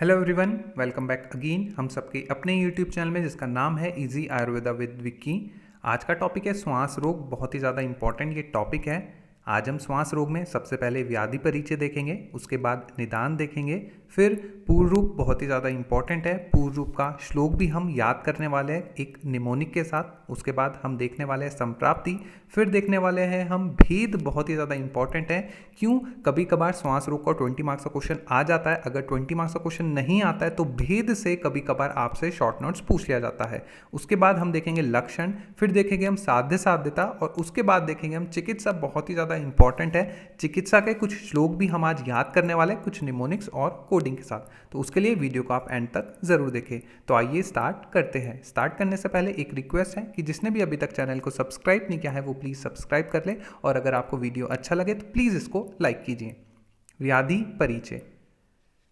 Hello everyone, welcome back again हम सबके अपने यूट्यूब चैनल में जिसका नाम है इजी आयुर्वेदा विद विक्की। आज का टॉपिक है श्वास रोग। बहुत ही ज़्यादा इंपॉर्टेंट ये टॉपिक है। आज हम श्वास रोग में सबसे पहले व्याधि परिचय देखेंगे, उसके बाद निदान देखेंगे, फिर पूर्व रूप बहुत ही ज़्यादा इंपॉर्टेंट है। पूर्व रूप का श्लोक भी हम याद करने वाले हैं एक निमोनिक के साथ। उसके बाद हम देखने वाले हैं संप्राप्ति, फिर देखने वाले हैं हम भेद। बहुत ही ज़्यादा इंपॉर्टेंट है। क्यों? कभी कभार श्वास रोग का 20 मार्क्स का क्वेश्चन आ जाता है। अगर 20 मार्क्स का क्वेश्चन नहीं आता है तो भेद से कभी कभार आपसे शॉर्ट नोट्स पूछ लिया जाता है। उसके बाद हम देखेंगे लक्षण, फिर देखेंगे हम साध्य साध्यता, और उसके बाद देखेंगे हम चिकित्सा। बहुत ही ज़्यादा इंपॉर्टेंट है। चिकित्सा के कुछ श्लोक भी हम आज याद करने वाले हैं, कुछ निमोनिक्स और कोडिंग के साथ। तो उसके लिए वीडियो को आप एंड तक जरूर देखें। तो आइए स्टार्ट करते हैं। स्टार्ट करने से पहले एक रिक्वेस्ट है कि जिसने भी अभी तक चैनल को सब्सक्राइब नहीं किया है वो प्लीज़ सब्सक्राइब कर ले, और अगर आपको वीडियो अच्छा लगे तो प्लीज़ इसको लाइक कीजिए। व्याधि परिचय।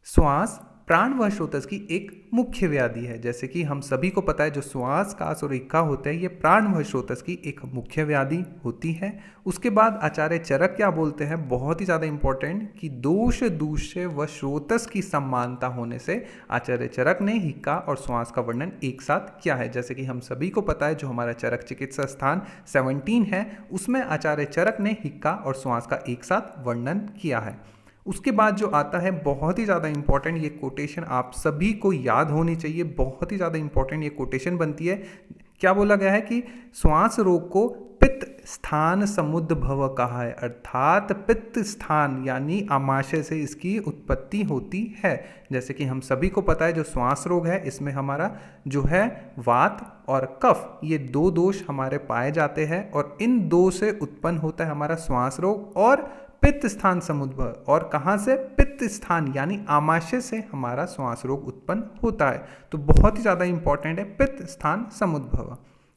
श्वास प्राण व श्रोतस की एक मुख्य व्याधि है। जैसे कि हम सभी को पता है, जो श्वास कास और इक्का होते हैं ये प्राण व श्रोतस की एक मुख्य व्याधि होती है। उसके बाद आचार्य चरक क्या बोलते हैं, बहुत ही ज़्यादा इंपॉर्टेंट, कि दोष दूष्य व श्रोतस की समानता होने से आचार्य चरक ने हिक्का और श्वास का वर्णन एक साथ किया है। जैसे कि हम सभी को पता है, जो हमारा चरक चिकित्सा स्थान 17 है उसमें आचार्य चरक ने हिक्का और श्वास का एक साथ वर्णन किया है। उसके बाद जो आता है बहुत ही ज़्यादा इंपॉर्टेंट, ये कोटेशन आप सभी को याद होनी चाहिए। बहुत ही ज़्यादा इंपॉर्टेंट ये कोटेशन बनती है। क्या बोला गया है कि श्वास रोग को पित्त स्थान समुद्भव कहा है, अर्थात पित्त स्थान यानी आमाशय से इसकी उत्पत्ति होती है। जैसे कि हम सभी को पता है, जो श्वास रोग है इसमें हमारा जो है वात और कफ, ये दो दोष हमारे पाए जाते हैं, और इन दो से उत्पन्न होता है हमारा श्वास रोग। और पित्त स्थान समुद्भव, और कहाँ से? पित्त स्थान यानी आमाशय से हमारा श्वास रोग उत्पन्न होता है। तो बहुत ही ज़्यादा इंपॉर्टेंट है पित्त स्थान समुद्भव।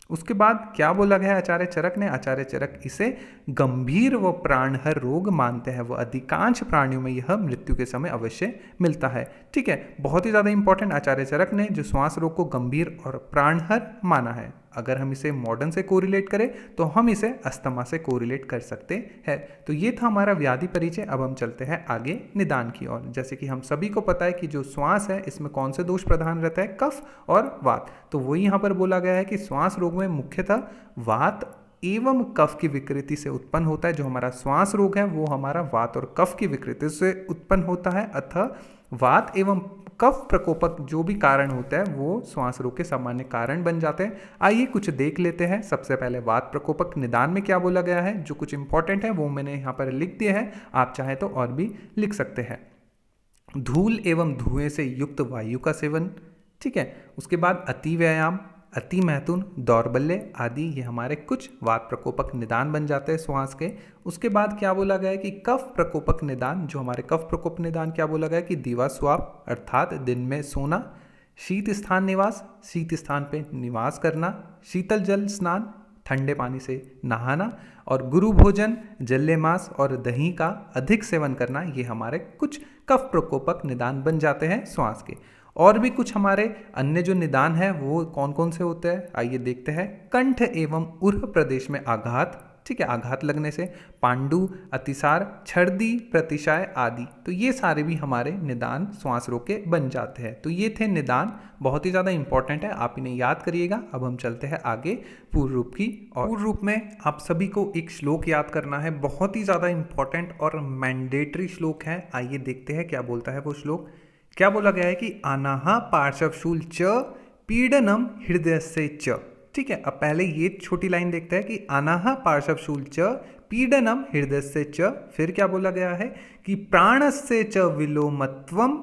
उसके बाद क्या बोला गया है आचार्य चरक ने? आचार्य चरक इसे गंभीर व प्राणहर रोग मानते हैं। वह अधिकांश प्राणियों में यह मृत्यु के समय अवश्य मिलता है। ठीक है, बहुत ही ज़्यादा इंपॉर्टेंट। आचार्य चरक ने जो श्वास रोग को गंभीर और प्राणहर माना है। अगर हम इसे मॉडर्न से कोरिलेट करें तो हम इसे अस्थमा से कोरिलेट कर सकते हैं। तो ये था हमारा व्याधि परिचय। अब हम चलते हैं आगे निदान की ओर। जैसे कि हम सभी को पता है कि जो श्वास है इसमें कौन से दोष प्रधान रहता है? कफ और वात। तो वही यहाँ पर बोला गया है कि श्वास रोग में मुख्यतः वात एवं कफ की विकृति से उत्पन्न होता है। जो हमारा श्वास रोग है वो हमारा वात और कफ की विकृति से उत्पन्न होता है। अतः वात एवं कफ प्रकोपक जो भी कारण होता है वो श्वास रोग के सामान्य कारण बन जाते हैं। आइए कुछ देख लेते हैं। सबसे पहले वात प्रकोपक निदान में क्या बोला गया है, जो कुछ इंपॉर्टेंट है वो मैंने यहाँ पर लिख दिया है, आप चाहे तो और भी लिख सकते हैं। धूल एवं धुएं से युक्त वायु का सेवन। ठीक है। उसके बाद अति व्यायाम, अति मैथुन, दौर्बल्य आदि ये हमारे कुछ वात प्रकोपक निदान बन जाते हैं श्वास के। उसके बाद क्या बोला गया है कि कफ प्रकोपक निदान। जो हमारे कफ प्रकोप निदान क्या बोला गया है कि दिवा स्वाप अर्थात दिन में सोना, शीत स्थान निवास, शीत स्थान पे निवास करना, शीतल जल स्नान, ठंडे पानी से नहाना, और गुरु भोजन, जल्ले मांस और दही का अधिक सेवन करना, ये हमारे कुछ कफ प्रकोपक निदान बन जाते हैं श्वास के। और भी कुछ हमारे अन्य जो निदान है वो कौन कौन से होते हैं, आइए देखते हैं। कंठ एवं उर्ह प्रदेश में आघात। ठीक है, आघात लगने से, पांडु, अतिसार, छर्दी, प्रतिशाय आदि। तो ये सारे भी हमारे निदान श्वास रोग के बन जाते हैं। तो ये थे निदान, बहुत ही ज़्यादा इंपॉर्टेंट है, आप इन्हें याद करिएगा। अब हम चलते हैं आगे पूर्व रूप की। और पूर्व रूप में आप सभी को एक श्लोक याद करना है, बहुत ही ज़्यादा इंपॉर्टेंट और मैंडेटरी श्लोक है। आइए देखते हैं क्या बोलता है वो श्लोक। क्या बोला गया है कि अनाहा पार्श्वशूल च पीडनम हृदय से च। ठीक है, अब पहले ये छोटी लाइन देखते हैं कि अनाहा पार्श्वशूल च पीडनम हृदय से च। फिर क्या बोला गया है कि प्राणस्य च विलोमत्वम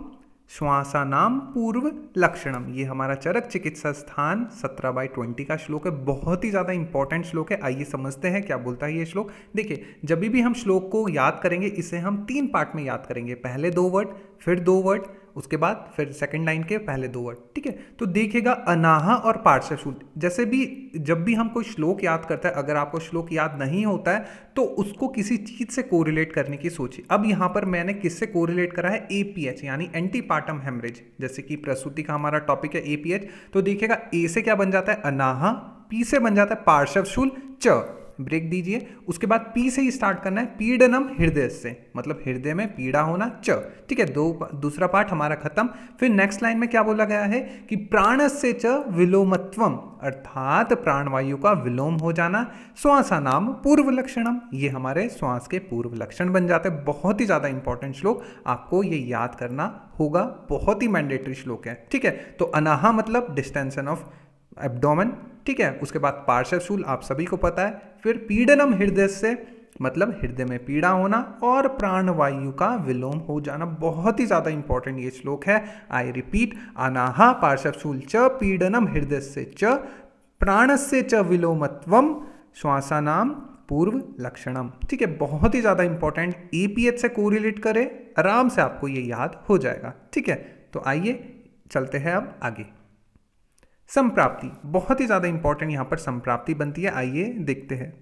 श्वासानाम पूर्व लक्षणम। ये हमारा चरक चिकित्सा स्थान 17/20 का श्लोक है। बहुत ही ज़्यादा इंपॉर्टेंट श्लोक है। आइए समझते हैं क्या बोलता है ये श्लोक। देखिए, जब भी हम श्लोक को याद करेंगे इसे हम 3 पार्ट में याद करेंगे। पहले 2 वर्ड, फिर 2 वर्ड, उसके बाद फिर सेकंड लाइन के पहले 2 वर्ड। ठीक है, तो देखिएगा अनाहा और पार्श्वशूल। जैसे भी जब भी हम कोई श्लोक याद करते हैं, अगर आपको श्लोक याद नहीं होता है तो उसको किसी चीज़ से कोरिलेट करने की सोचिए। अब यहाँ पर मैंने किससे कोरिलेट करा है? APH यानी एंटीपार्टम हेमरेज। जैसे कि प्रसूति का हमारा टॉपिक है APH, तो देखिएगा A से क्या बन जाता है? अनाहा, P से बन जाता है पार्श्वशूल च। ब्रेक दीजिए। उसके बाद पी से ही स्टार्ट करना है, पीडनम हृदय से, मतलब हृदय में पीड़ा होना, च। ठीक है, दूसरा पार्ट हमारा खत्म। फिर नेक्स्ट लाइन में क्या बोला गया है कि प्राणस्य च विलोमत्वम, अर्थात प्राणवायु का विलोम हो जाना, श्वासानाम पूर्व लक्षणम, ये हमारे श्वास के पूर्व लक्षण बन जाते हैं। बहुत ही ज्यादा इंपॉर्टेंट श्लोक, आपको ये याद करना होगा, बहुत ही मैंडेटरी श्लोक है। ठीक है, तो अनाहा मतलब डिस्टेंशन ऑफ एब्डोमेन। ठीक है, उसके बाद पार्श्व शूल आप सभी को पता है। फिर पीडनम हृदय से मतलब हृदय में पीड़ा होना, और प्राणवायु का विलोम हो जाना। बहुत ही ज्यादा इंपॉर्टेंट ये श्लोक है। आई रिपीट, अनाहा पार्श्व शूल च पीडनम हृदय से च प्राणस्य च विलोमत्वम श्वासानाम पूर्व लक्षणम। ठीक है, बहुत ही ज्यादा इंपॉर्टेंट, एपीएच से कोरिलेट करें, आराम से आपको ये याद हो जाएगा। ठीक है, तो आइए चलते हैं अब आगे। संप्राप्ति, बहुत ही ज्यादा इंपॉर्टेंट यहां पर संप्राप्ति बनती है, आइए देखते हैं।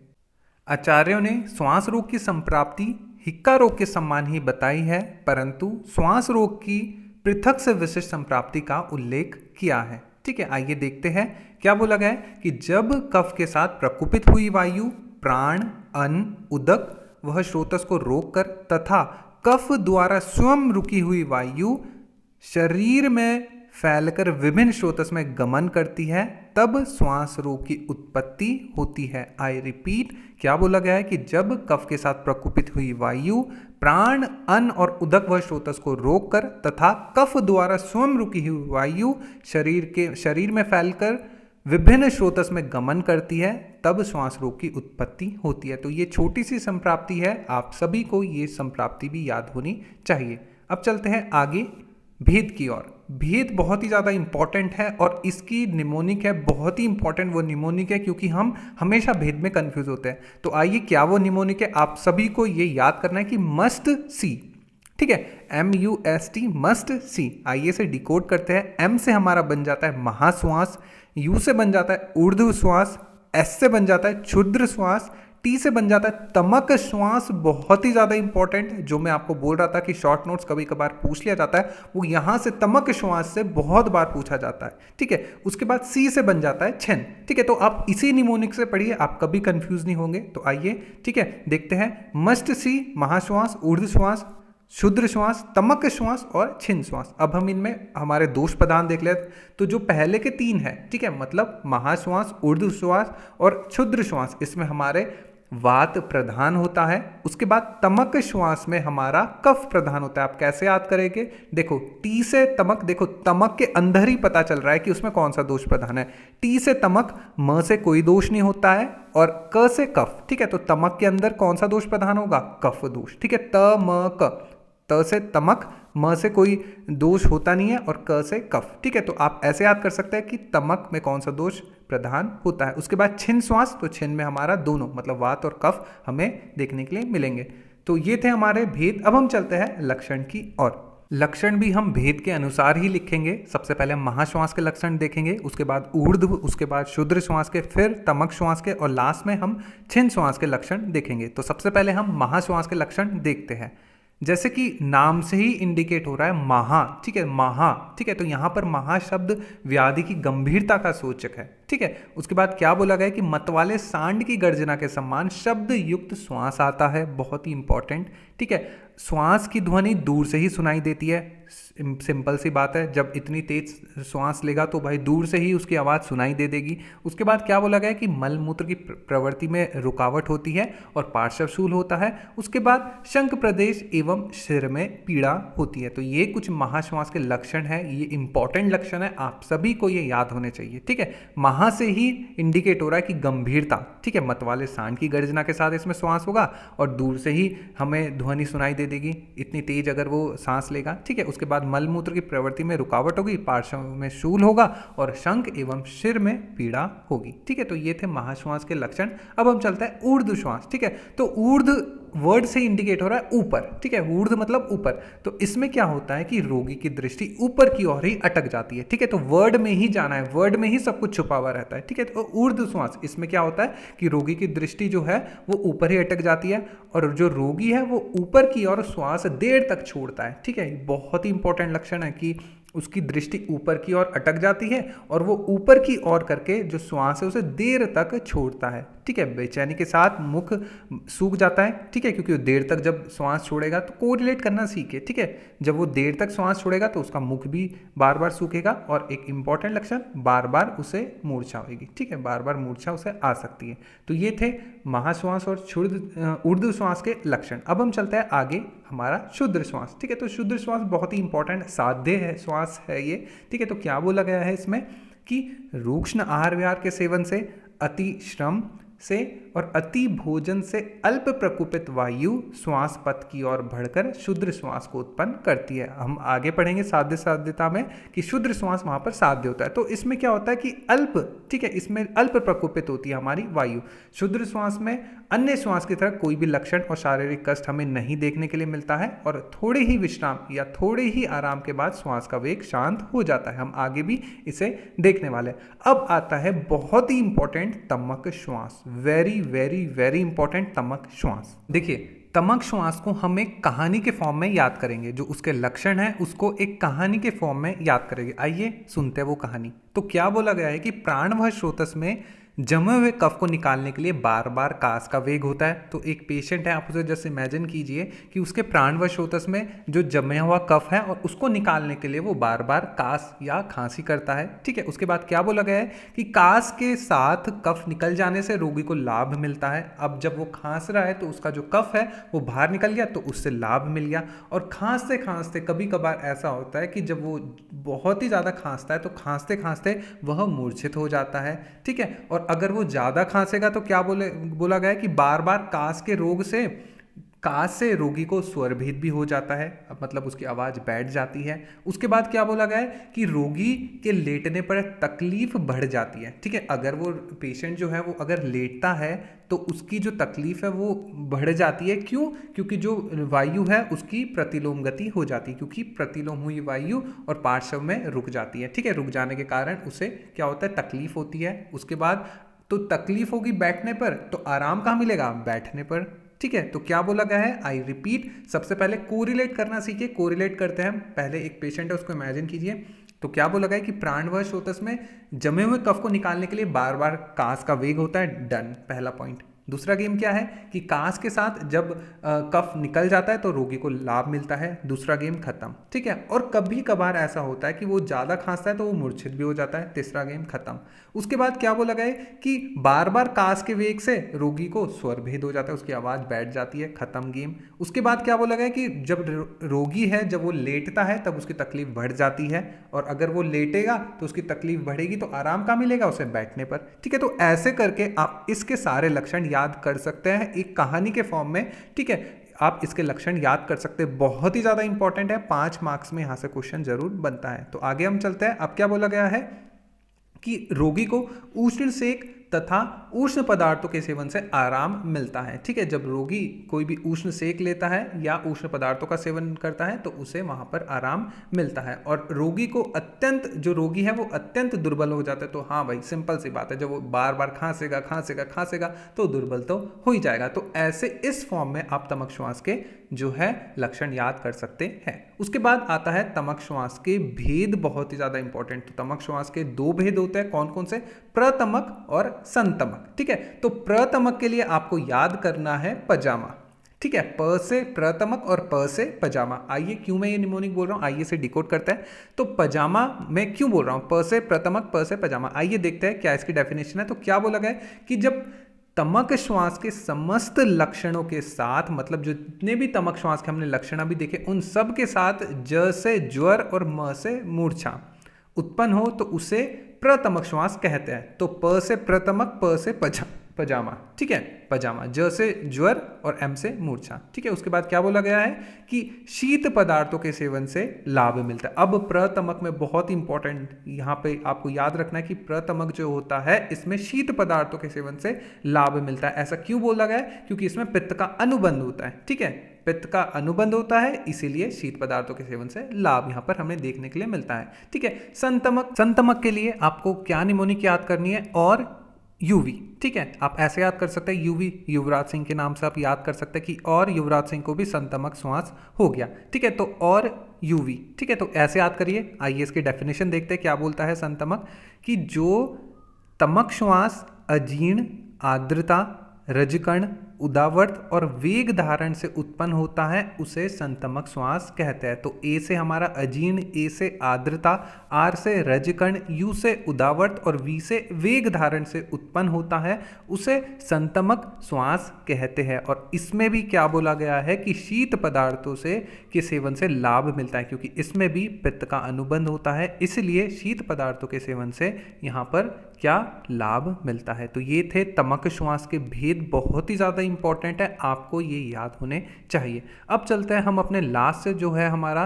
आचार्यों ने श्वास रोग की संप्राप्ति हिक्का रोग के समान ही बताई है, परंतु श्वास रोग की पृथक से विशिष्ट संप्राप्ति का उल्लेख किया है। ठीक है, आइए देखते हैं क्या बोला गया है कि जब कफ के साथ प्रकुपित हुई वायु प्राण, अन्न, उदक वह स्रोतस को रोककर तथा कफ द्वारा स्वयं रुकी हुई वायु शरीर में फैलकर विभिन्न स्रोतस में गमन करती है, तब श्वास रोग की उत्पत्ति होती है। आई रिपीट, क्या बोला गया है कि जब कफ के साथ प्रकुपित हुई वायु प्राण, अन्न और उदक व स्रोतस को रोककर तथा कफ द्वारा स्वयं रुकी हुई वायु शरीर में फैलकर विभिन्न स्रोतस में गमन करती है, तब श्वास रोग की उत्पत्ति होती है। तो ये छोटी सी संप्राप्ति है, आप सभी को ये संप्राप्ति भी याद होनी चाहिए। अब चलते हैं आगे भेद की ओर। भेद बहुत ही ज़्यादा इंपॉर्टेंट है और इसकी निमोनिक है, बहुत ही इंपॉर्टेंट वो निमोनिक है, क्योंकि हम हमेशा भेद में कंफ्यूज होते हैं। तो आइए क्या वो निमोनिक है, आप सभी को ये याद करना है कि मस्ट सी। ठीक है, MUST मस्ट सी। आइए से डिकोड करते हैं। M से हमारा बन जाता है महाश्वास, U से बन जाता है ऊर्ध्व श्वास, S से बन जाता है क्षुद्र श्वास, T से बन जाता है तमक श्वास। बहुत ही ज्यादा इंपॉर्टेंट, जो मैं आपको बोल रहा था कि शॉर्ट नोट्स कभी कभार पूछ लिया जाता है, वो यहां से तमक श्वास से बहुत बार पूछा जाता है। ठीक है, उसके बाद C से बन जाता है छिन। ठीक है, तो आप इसी निमोनिक से पढ़िए, आप कभी कंफ्यूज नहीं होंगे। तो आइए ठीक है देखते हैं, मस्ट सी महाश्वास, ऊर्ध्व श्वास, क्षुद्र श्वास, तमक श्वास और छिन श्वास। अब हम इनमें हमारे दोष प्रधान देख लेते। तो जो पहले के तीन है, ठीक है, मतलब महाश्वास, ऊर्ध्व श्वास और क्षुद्र श्वास, इसमें हमारे वात प्रधान होता है। उसके बाद तमक श्वास में हमारा कफ प्रधान होता है। आप कैसे याद करेंगे, देखो टी से तमक, देखो तमक के अंदर ही पता चल रहा है कि उसमें कौन सा दोष प्रधान है। टी से तमक, म से कोई दोष नहीं होता है, और क से कफ। ठीक है, तो तमक के अंदर कौन सा दोष प्रधान होगा, कफ दोष। ठीक है, त म क, त से तमक, म से कोई दोष होता नहीं है, और क से कफ। ठीक है, तो आप ऐसे याद कर सकते हैं कि तमक में कौन सा दोष प्रधान होता है। उसके बाद छिन श्वास, तो छिन में हमारा दोनों मतलब वात और कफ हमें देखने के लिए मिलेंगे। तो ये थे हमारे भेद। अब हम चलते हैं लक्षण की ओर। लक्षण भी हम भेद के अनुसार ही लिखेंगे। सबसे पहले महाश्वास के लक्षण देखेंगे, उसके बाद ऊर्ध्व, उसके बाद क्षुद्र श्वास के, फिर तमक श्वास के, और लास्ट में हम छिन श्वास के लक्षण देखेंगे। तो सबसे पहले हम महाश्वास के लक्षण देखते हैं। जैसे कि नाम से ही इंडिकेट हो रहा है महा। ठीक है, महा। ठीक है, तो यहाँ पर महा शब्द व्याधि की गंभीरता का सूचक है। ठीक है, उसके बाद क्या बोला गया कि मतवाले सांड की गर्जना के समान शब्द युक्त श्वास आता है। बहुत ही इंपॉर्टेंट। ठीक है, श्वास की ध्वनि दूर से ही सुनाई देती है। सिंपल सी बात है, जब इतनी तेज श्वास लेगा तो भाई दूर से ही उसकी आवाज़ सुनाई दे देगी। उसके बाद क्या बोला गया कि मल मूत्र की प्रवृत्ति में रुकावट होती है और पार्श्वशूल होता है। उसके बाद शंख प्रदेश एवं सिर में पीड़ा होती है। तो ये कुछ महाश्वास के लक्षण है, ये इंपॉर्टेंट लक्षण है, आप सभी को ये याद होने चाहिए। ठीक है, महा से ही इंडिकेट हो रहा है कि गंभीरता। ठीक है, मतवाले सांड की गर्जना के साथ इसमें श्वास होगा और दूर से ही हमें ध्वनि सुनाई दे देगी, इतनी तेज अगर वो सांस लेगा। ठीक है, उसके बाद मलमूत्र की प्रवृत्ति में रुकावट होगी, पार्श्व में शूल होगा और शंख एवं सिर में पीड़ा होगी। ठीक है, तो ये थे महाश्वास के लक्षण। अब हम चलते हैं ऊर्ध्व श्वास। ठीक है, तो ऊर्ध्व वर्ड से इंडिकेट हो रहा है ऊपर। ठीक है, ऊर्ध्व मतलब ऊपर। तो इसमें क्या होता है कि रोगी की दृष्टि ऊपर की ओर ही अटक जाती है। ठीक है, तो वर्ड में ही जाना है, वर्ड में ही सब कुछ छुपा हुआ रहता है। ठीक है, तो ऊर्ध्व श्वास, इसमें क्या होता है कि रोगी की दृष्टि जो है वो ऊपर ही अटक जाती है और जो रोगी है वो ऊपर की ओर श्वास देर तक छोड़ता है। ठीक है, बहुत ही इंपॉर्टेंट लक्षण है कि उसकी दृष्टि ऊपर की ओर अटक जाती है और वो ऊपर की ओर करके जो श्वास है उसे देर तक छोड़ता है। ठीक है, बेचैनी के साथ मुख सूख जाता है, ठीक है, क्योंकि वो देर तक जब श्वास छोड़ेगा तो कोरिलेट करना सीखे, ठीक है, जब वो देर तक श्वास छोड़ेगा तो उसका मुख भी बार बार सूखेगा, और एक इंपॉर्टेंट लक्षण बार बार उसे मूर्छा होगी, ठीक है, बार बार मूर्छा उसे आ सकती है। तो ये थे महाश्वास और ऊर्ध्व श्वास के लक्षण। अब हम चलते हैं आगे, हमारा शुद्ध श्वास, ठीक है। तो शुद्ध श्वास बहुत ही इंपॉर्टेंट साध्य है, श्वास है ये, ठीक है। तो क्या बोला गया है इसमें कि रूक्ष्म आहार विहार के सेवन से, अति श्रम से और अति भोजन से अल्प प्रकुपित वायु श्वास पथ की ओर बढ़कर शुद्ध श्वास को उत्पन्न करती है। हम आगे पढ़ेंगे साध्य साध्यता में कि शुद्ध श्वास वहां पर साध्य होता है। तो इसमें क्या होता है कि अल्प, ठीक है, इसमें अल्प प्रकुपित होती है हमारी वायु। शुद्ध श्वास में अन्य श्वास की तरह कोई भी लक्षण और शारीरिक कष्ट हमें नहीं देखने के लिए मिलता है, और थोड़े ही विश्राम या थोड़े ही आराम के बाद श्वास का वेग शांत हो जाता है। हम आगे भी इसे देखने वाले हैं। अब आता है बहुत ही इंपॉर्टेंट तमक श्वास, वेरी वेरी वेरी इंपॉर्टेंट तमक श्वास। देखिए, तमक श्वास को हम एक कहानी के फॉर्म में याद करेंगे, जो उसके लक्षण है उसको एक कहानी के फॉर्म में याद करेंगे। आइए सुनते हैं वो कहानी। तो क्या बोला गया है कि प्राणवश स्रोतस में जमे हुए कफ को निकालने के लिए बार बार कास का वेग होता है। तो एक पेशेंट है, आप उसे जस्ट इमेजिन कीजिए कि उसके प्राणवश स्रोतस में जो जमे हुआ कफ है और उसको निकालने के लिए वो बार बार कास या खांसी करता है, ठीक है। उसके बाद क्या बोला गया है कि कास के साथ कफ निकल जाने से रोगी को लाभ मिलता है। अब जब वो खांस रहा है तो उसका जो कफ है वो बाहर निकल गया, तो उससे लाभ मिल गया। और खांसते खांसते कभी कभार ऐसा होता है कि जब वो बहुत ही ज़्यादा खांसता है तो खांसते खांसते वह मूर्छित हो जाता है, ठीक है। और अगर वो ज़्यादा खांसेगा तो क्या बोला गया है कि बार बार कास से रोगी को स्वरभेद भी हो जाता है, अब मतलब उसकी आवाज़ बैठ जाती है। उसके बाद क्या बोला गया है कि रोगी के लेटने पर तकलीफ बढ़ जाती है, ठीक है। अगर वो पेशेंट जो है वो अगर लेटता है तो उसकी जो तकलीफ है वो बढ़ जाती है। क्यों? क्योंकि जो वायु है उसकी प्रतिलोम गति हो जाती है, क्योंकि प्रतिलोम हुई वायु और पार्श्व में रुक जाती है, ठीक है। रुक जाने के कारण उसे क्या होता है, तकलीफ होती है। उसके बाद तो तकलीफ होगी बैठने पर, तो आराम कहाँ मिलेगा, बैठने पर, ठीक है। तो क्या बोला गया है, आई रिपीट, सबसे पहले कोरिलेट करना सीखिए। कोरिलेट करते हैं हम, पहले एक पेशेंट है उसको इमेजिन कीजिए। तो क्या बोला गया है कि प्राणवश स्रोतस में जमे हुए कफ को निकालने के लिए बार बार कास का वेग होता है, डन, पहला पॉइंट। दूसरा गेम क्या है कि कास के साथ जब कफ निकल जाता है तो रोगी को लाभ मिलता है, दूसरा गेम खत्म, ठीक है। और कभी कभार ऐसा होता है कि वो ज़्यादा खांसता है तो वो मूर्छित भी हो जाता है, तीसरा गेम खत्म। उसके बाद क्या बोला गया है कि बार बार कास के वेग से रोगी को स्वर भेद हो जाता है, उसकी आवाज़ बैठ जाती है, खत्म गेम। उसके बाद क्या बोला गया है कि जब रोगी है जब वो लेटता है तब उसकी तकलीफ बढ़ जाती है, और अगर वो लेटेगा तो उसकी तकलीफ बढ़ेगी, तो आराम कहाँ मिलेगा, उसे बैठने पर, ठीक है। तो ऐसे करके आप इसके सारे लक्षण याद कर सकते हैं एक कहानी के फॉर्म में, ठीक है। आप इसके लक्षण याद कर सकते हैं, बहुत ही ज़्यादा इंपॉर्टेंट है, 5 मार्क्स में यहाँ से क्वेश्चन जरूर बनता है। तो आगे हम चलते हैं। अब क्या बोला गया है कि रोगी को उष्ण सेक तथा उष्ण पदार्थों के सेवन से आराम मिलता है, ठीक है। जब रोगी कोई भी उष्ण सेक लेता है या उष्ण पदार्थों का सेवन करता है तो उसे वहां पर आराम मिलता है। और रोगी को जो रोगी है वो अत्यंत दुर्बल हो जाता है। तो हाँ भाई, सिंपल सी बात है, जब वो बार बार खांसेगा तो दुर्बल तो हो ही जाएगा। तो ऐसे इस फॉर्म में आप तमक श्वास के जो है लक्षण याद कर सकते हैं। उसके बाद आता है तमक श्वास के भेद, बहुत ही ज्यादा इंपॉर्टेंट। तो तमक श्वास के 2 भेद होते हैं, कौन कौन से, प्रतमक और संतमक, ठीक है। तो प्रतमक के लिए आपको याद करना है पजामा, ठीक है। प से प्रतमक और प से पजामा। आइए, क्यों मैं ये निमोनिक बोल रहा हूं, आइए से डिकोड करते हैं। तो पजामा मैं क्यों बोल रहा हूं, प से प्रतमक, प से पजामा। आइए देखते हैं क्या इसकी डेफिनेशन है। तो क्या बोला गया है कि जब तमक श्वास के समस्त लक्षणों के साथ, मतलब जो जितने भी तमक श्वास के हमने लक्षण अभी देखे उन सब के साथ ज से ज्वर और म से मूर्छा उत्पन्न हो तो उसे प्रतमक श्वास कहते हैं। तो प से प्रतमक, प से पजामा, ठीक है, पजामा, ज से ज्वर और एम से मूर्छा, ठीक है। उसके बाद क्या बोला गया है कि शीत पदार्थों के सेवन से लाभ मिलता है। अब प्रतमक में बहुत इंपॉर्टेंट यहाँ पे आपको याद रखना है कि प्रतमक जो होता है इसमें शीत पदार्थों के सेवन से लाभ मिलता है। ऐसा क्यों बोला गया है, क्योंकि इसमें पित्त का अनुबंध होता है, ठीक है, पित्त का अनुबंध होता है, इसीलिए शीत पदार्थों के सेवन से लाभ यहाँ पर हमें देखने के लिए मिलता है, ठीक है। संतमक के लिए आपको क्या निमोनिक याद करनी है, और यूवी, ठीक है। आप ऐसे याद कर सकते हैं, यूवी युवराज सिंह के नाम से आप याद कर सकते हैं कि और युवराज सिंह को भी संतमक श्वास हो गया, ठीक है। तो और यूवी, ठीक है, तो ऐसे याद करिए। आइए इसकी डेफिनेशन देखते हैं क्या बोलता है संतमक, कि जो तमक श्वास अजीर्ण, आर्द्रता, रजकण, उदावर्त और वेग धारण से उत्पन्न होता है उसे संतमक श्वास कहते हैं। तो ए से हमारा अजीर्ण, ए से आर्द्रता, आर से रजकण, यू से उदावर्त और वी से वेग धारण से उत्पन्न होता है उसे संतमक श्वास कहते हैं। और इसमें भी क्या बोला गया है कि शीत पदार्थों से के सेवन से लाभ मिलता है, क्योंकि इसमें भी पित्त का अनुबंध होता है, इसलिए शीत पदार्थों के सेवन से यहाँ पर क्या लाभ मिलता है। तो ये थे तमक श्वास के भेद, बहुत ही ज़्यादा इंपॉर्टेंट है, आपको ये याद होने चाहिए। अब चलते हैं हम अपने लास्ट से जो है हमारा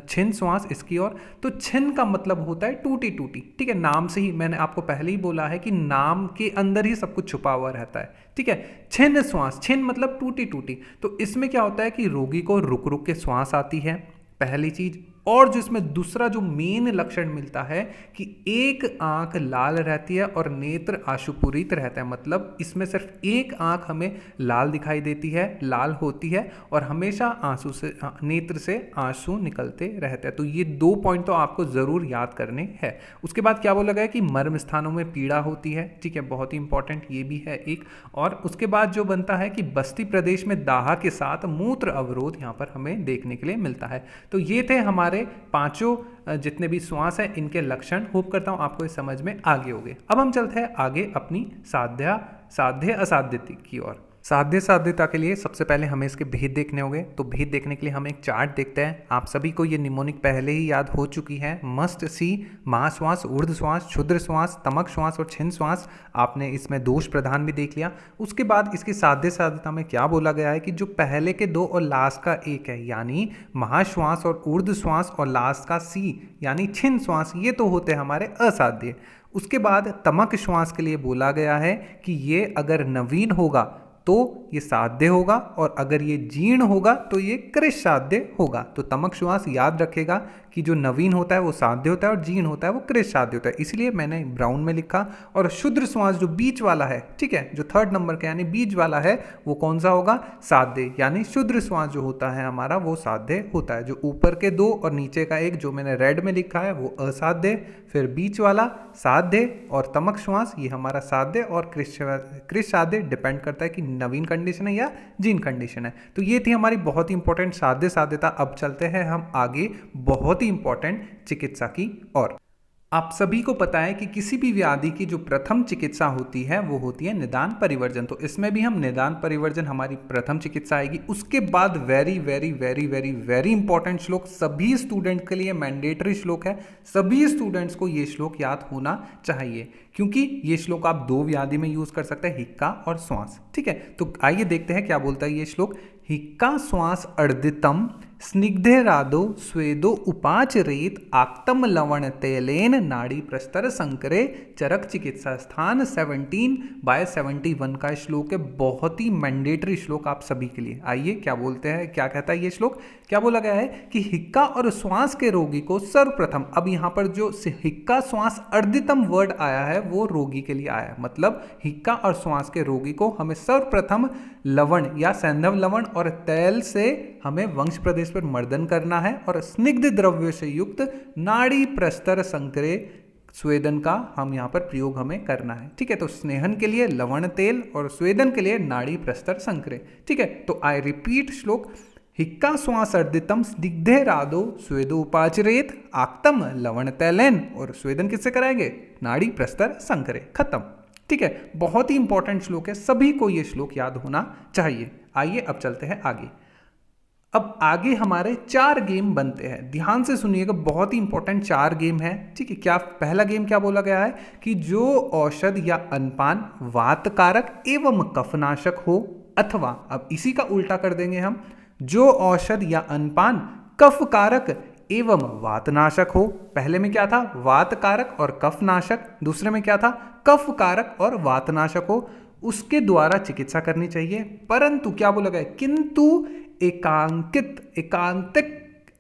छिन्न श्वास, इसकी ओर। तो छिन्न का मतलब होता है टूटी टूटी, ठीक है। नाम से ही मैंने आपको पहले ही बोला है कि नाम के अंदर ही सब कुछ छुपा हुआ रहता है, ठीक है। छिन्न श्वास, छिन्न मतलब टूटी टूटी। तो इसमें क्या होता है कि रोगी को रुक रुक के श्वास आती है, पहली चीज। और जो इसमें दूसरा जो मेन लक्षण मिलता है कि एक आंख लाल रहती है और नेत्र आशुपूरित रहता है, मतलब इसमें सिर्फ एक आंख हमें लाल दिखाई देती है, लाल होती है, और हमेशा आंसू से नेत्र से आंसू निकलते रहते हैं। तो ये 2 पॉइंट तो आपको जरूर याद करने हैं। उसके बाद क्या बोला गया कि मर्म स्थानों में पीड़ा होती है, ठीक है, बहुत ही इंपॉर्टेंट ये भी है एक। और उसके बाद जो बनता है कि बस्ती प्रदेश में दाह के साथ मूत्र अवरोध यहाँ पर हमें देखने के लिए मिलता है। तो ये थे हमारे 5 जितने भी श्वास हैं, इनके लक्षण। होप करता हूं आपको इस समझ में आगे होंगे। अब हम चलते हैं आगे अपनी साध्य असाध्यता की ओर। साध्य साध्यता के लिए सबसे पहले हमें इसके भेद देखने होंगे। तो भेद देखने के लिए हम एक चार्ट देखते हैं। आप सभी को ये निमोनिक पहले ही याद हो चुकी है, मस्ट सी। महाश्वास, ऊर्ध्व श्वास, क्षुद्र श्वास, तमक श्वास और छिन्न श्वास, आपने इसमें दोष प्रधान भी देख लिया। उसके बाद इसकी साध्य साध्यता में क्या बोला गया है कि जो पहले के 2 और लास्ट का 1 है, यानी महाश्वास और ऊर्ध्व श्वास और लास्ट का सी यानी छिन्न श्वास, ये तो होते हैं हमारे असाध्य। उसके बाद तमक श्वास के लिए बोला गया है कि ये अगर नवीन होगा तो ये साध्य होगा, और अगर ये जीर्ण होगा तो ये कृश साध्य होगा। तो तमक श्वास याद रखेगा कि जो नवीन होता है वो साध्य होता है और जीर्ण होता है वो कृश साध्य होता है, इसलिए मैंने ब्राउन में लिखा। और क्षुद्र श्वास जो बीच वाला है, ठीक है, जो 3rd नंबर का यानी बीच वाला है, वो कौन सा होगा? साध्य। यानी क्षुद्र श्वास जो होता है हमारा वो साध्य होता है। जो ऊपर के 2 और नीचे का 1 जो मैंने रेड में लिखा है वो असाध्य, फिर बीच वाला साध्य, और तमक श्वास ये हमारा साध्य, और कृश साध्य डिपेंड करता है कि नवीन कंडीशन है या जीर्ण कंडीशन है। तो ये थी हमारी बहुत ही इंपॉर्टेंट साध्य साध्यता। अब चलते हैं हम आगे बहुत ही इंपॉर्टेंट चिकित्सा की ओर। आप सभी को पता है कि किसी भी व्याधि की जो प्रथम चिकित्सा होती है वो होती है निदान परिवर्जन। तो इसमें भी हम निदान परिवर्जन हमारी प्रथम चिकित्सा आएगी। उसके बाद very very very very very important श्लोक, सभी स्टूडेंट के लिए मैंडेटरी श्लोक है, सभी स्टूडेंट्स को ये श्लोक याद होना चाहिए, क्योंकि ये श्लोक आप 2 व्याधि में यूज कर सकते हैं, हिक्का और श्वास, ठीक है। तो आइए देखते हैं क्या बोलता है ये श्लोक। हिक्का श्वास अर्दितम स्निग्धे राधो स्वेदो उपाचरेत आक्तम लवण तेलेन नाड़ी प्रस्तर संकरे चरक चिकित्सा स्थान 17/71 का श्लोक है। बहुत ही मैंडेटरी श्लोक आप सभी के लिए। आइए क्या बोलते हैं, क्या कहता है ये श्लोक। क्या बोला गया है कि हिक्का और श्वास के रोगी को सर्वप्रथम, अब यहाँ पर जो हिक्का श्वास अर्दितम वर्ड आया है वो रोगी के लिए आया है, मतलब हिक्का और श्वास के रोगी को हमें सर्वप्रथम लवण या सैंधव लवण और तैल से हमें वंश प्रदेश पर मर्दन करना है, और स्निग्ध द्रव्य से युक्त नाड़ी प्रस्तर संकरे स्वेदन का हम यहाँ पर प्रयोग हमें करना है, ठीक है। तो स्नेहन के लिए लवण तेल और स्वेदन के लिए नाड़ी प्रस्तर संकरे, ठीक है। तो आई रिपीट श्लोक, हिक्का श्वास अर्दितम स्निग्धे राधो स्वेदो उपाचरेत आक्तम लवण तैलेन, और स्वेदन किससे कराएंगे? नाड़ी प्रस्तर संकरे, खत्म, ठीक है। बहुत ही इंपॉर्टेंट श्लोक है, सभी को ये श्लोक याद होना चाहिए। आइए अब चलते हैं आगे। अब आगे हमारे 4 गेम बनते हैं, ध्यान से सुनिएगा, बहुत ही इंपॉर्टेंट 4 गेम है, ठीक है। क्या पहला गेम क्या बोला गया है कि जो औषध या अनपान वातकारक एवं कफनाशक हो, अथवा अब इसी का उल्टा कर देंगे हम, जो औषध या अनपान कफकारक एवं वातनाशक हो। पहले में क्या था? वातकारक और कफनाशक। दूसरे में क्या था? कफकारक और वातनाशक हो, उसके द्वारा चिकित्सा करनी चाहिए। परंतु क्या बोला गया? किंतु एकांतिक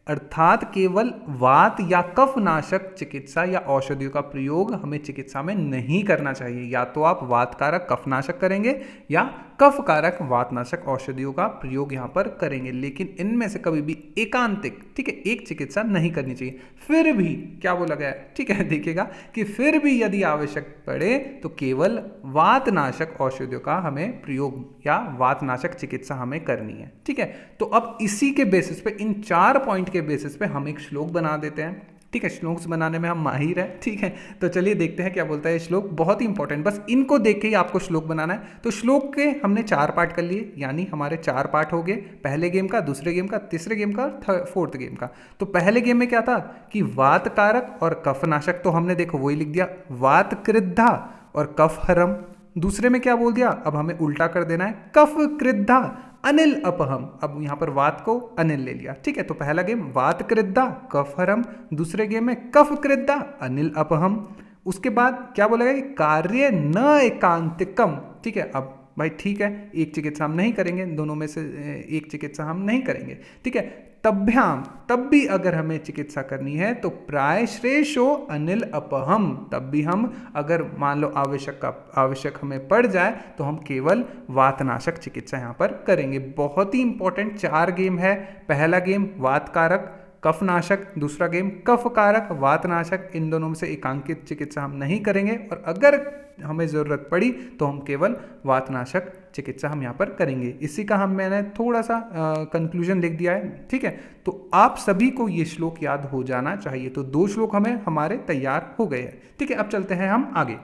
अर्थात केवल वात या कफनाशक चिकित्सा या औषधियों का प्रयोग हमें चिकित्सा में नहीं करना चाहिए। या तो आप वातकारक कफनाशक करेंगे या कफ कारक वातनाशक औषधियों का प्रयोग यहाँ पर करेंगे, लेकिन इनमें से कभी भी एकांतिक, ठीक है, एक चिकित्सा नहीं करनी चाहिए। फिर भी क्या बोला गया है, ठीक है, देखिएगा कि फिर भी यदि आवश्यक पड़े तो केवल वातनाशक औषधियों का हमें प्रयोग या वातनाशक चिकित्सा हमें करनी है, ठीक है। तो अब इसी के बेसिस पे, इन 4 पॉइंट के बेसिस पे हम एक श्लोक बना देते हैं, ठीक है। श्लोक बनाने में हम माहिर हैं, ठीक है। तो चलिए देखते हैं क्या बोलता है श्लोक, बहुत ही इंपॉर्टेंट, बस इनको देख के ही आपको श्लोक बनाना है। तो श्लोक के हमने 4 पार्ट कर लिए, यानी हमारे 4 पार्ट हो गए, पहले गेम का, दूसरे गेम का, तीसरे गेम का, फोर्थ गेम का। तो पहले गेम में क्या था कि वात कारक और कफनाशक, तो हमने देखो वही लिख दिया, वात कृद्धा और कफ हरम। दूसरे में क्या बोल दिया, अब हमें उल्टा कर देना है, कफ कृद्धा अनिल अपहम। अब यहां पर वात को अनिल ले लिया, ठीक है। तो पहला गेम वात कृद्धा कफ हरम, दूसरे गेम में कफ कृद्धा अनिल अपहम। उसके बाद क्या बोला गया, कार्य न एकांतिकम, ठीक है। अब भाई ठीक है, एक चिकित्सा हम नहीं करेंगे, दोनों में से एक चिकित्सा हम नहीं करेंगे, ठीक है। तभ्याम, तब भी अगर हमें चिकित्सा करनी है तो प्राय श्रेषो अनिल अपहम, तब भी हम अगर मान लो आवश्यक हमें पड़ जाए तो हम केवल वातनाशक चिकित्सा यहाँ पर करेंगे। बहुत ही इंपॉर्टेंट 4 गेम है। पहला गेम वात कारक कफनाशक, दूसरा गेम कफ कारक वातनाशक, इन दोनों में से एकांकित चिकित्सा हम नहीं करेंगे, और अगर हमें ज़रूरत पड़ी तो हम केवल वातनाशक चिकित्सा हम यहाँ पर करेंगे। इसी का मैंने थोड़ा सा कंक्लूजन लिख दिया है, ठीक है। तो आप सभी को ये श्लोक याद हो जाना चाहिए। तो 2 श्लोक हमारे तैयार हो गए हैं, ठीक है। अब चलते हैं हम आगे।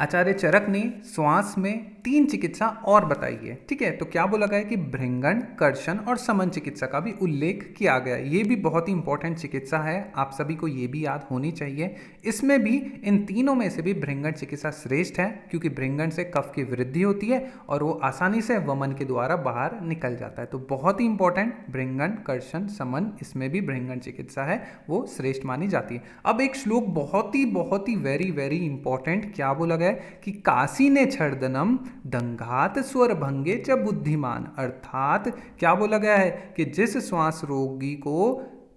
आचार्य चरक ने श्वास में 3 चिकित्सा और बताई है, ठीक है। तो क्या बोला गया है कि भृंगण, कर्षण और समन चिकित्सा का भी उल्लेख किया गया है। ये भी बहुत ही इंपॉर्टेंट चिकित्सा है, आप सभी को ये भी याद होनी चाहिए। इसमें भी इन तीनों में से भी भृंगण चिकित्सा श्रेष्ठ है, क्योंकि भृंगण से कफ की वृद्धि होती है और वो आसानी से वमन के द्वारा बाहर निकल जाता है। तो बहुत ही इंपॉर्टेंट भृंगण, कर्षण, समन, इसमें भी भृंगण चिकित्सा है वो श्रेष्ठ मानी जाती है। अब एक श्लोक बहुत ही वेरी वेरी इंपॉर्टेंट, क्या बोला गया कि काशी ने छर्दनम दंघात स्वर भंगे च बुद्धिमान, अर्थात क्या बोला गया है कि जिस श्वास रोगी को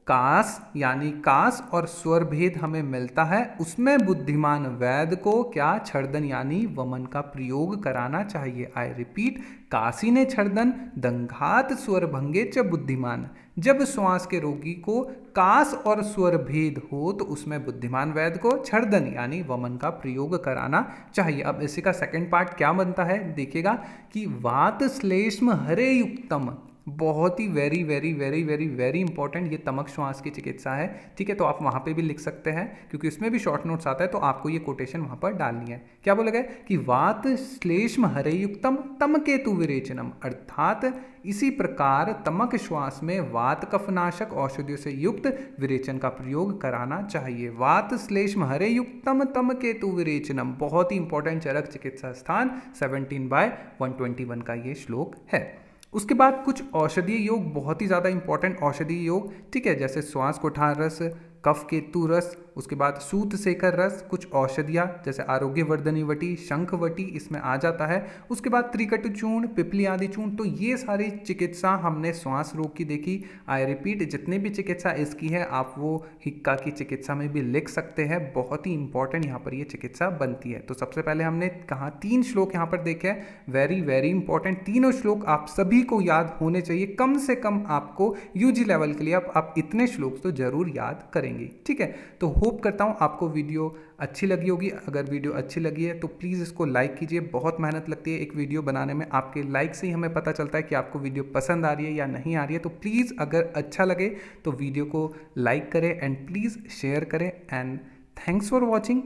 कास यानी कास और स्वर भेद हमें मिलता है, उसमें बुद्धिमान वैद्य को क्या छर्दन यानी वमन का प्रयोग कराना चाहिए। आई रिपीट, काशी ने छर्दन दंघात स्वर भंगे च बुद्धिमान, जब श्वास के रोगी को कास और स्वर भेद हो तो उसमें बुद्धिमान वैद्य को छर्दन यानी वमन का प्रयोग कराना चाहिए। अब इसी का सेकंड पार्ट क्या बनता है, देखिएगा कि वात श्लेष्म हरे युक्तम, बहुत ही very very very very very important, ये तमक श्वास की चिकित्सा है, ठीक है। तो आप वहाँ पे भी लिख सकते हैं, क्योंकि उसमें भी शॉर्ट नोट्स आता है, तो आपको ये कोटेशन वहाँ पर डालनी है। क्या बोला गया कि वात श्लेष्म हरे युक्तम तम केतु विरेचनम, अर्थात इसी प्रकार तमक श्वास में वात कफनाशक औषधियों से युक्त विरेचन का प्रयोग कराना चाहिए। वात श्लेष्म हरे युक्तम तम केतु विरेचनम, बहुत ही इंपॉर्टेंट चरक चिकित्सा स्थान 17/121 का ये श्लोक है। उसके बाद कुछ औषधीय योग, बहुत ही ज़्यादा इंपॉर्टेंट औषधीय योग, ठीक है, जैसे श्वास कोठार रस, कफ केतु रस, उसके बाद सूत शेखर रस, कुछ औषधियाँ जैसे आरोग्यवर्धनी वटी, शंख वटी इसमें आ जाता है। उसके बाद त्रिकटु चूर्ण, पिपली आदि चूर्ण। तो ये सारी चिकित्सा हमने श्वास रोग की देखी। आई रिपीट, जितनी भी चिकित्सा इसकी है आप वो हिक्का की चिकित्सा में भी लिख सकते हैं। बहुत ही इंपॉर्टेंट यहाँ पर ये चिकित्सा बनती है। तो सबसे पहले हमने कहा 3 श्लोक यहाँ पर देखे हैं, वेरी वेरी इंपॉर्टेंट। तीनों श्लोक आप सभी को याद होने चाहिए, कम से कम आपको यूजी लेवल के लिए आप इतने श्लोक तो जरूर याद करेंगे, ठीक है। तो होप करता हूँ आपको वीडियो अच्छी लगी होगी। अगर वीडियो अच्छी लगी है तो प्लीज़ इसको लाइक कीजिए, बहुत मेहनत लगती है एक वीडियो बनाने में, आपके लाइक से ही हमें पता चलता है कि आपको वीडियो पसंद आ रही है या नहीं आ रही है। तो प्लीज़ अगर अच्छा लगे तो वीडियो को लाइक करें एंड प्लीज़ शेयर करें। And thanks for watching,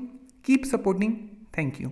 keep supporting, thank you.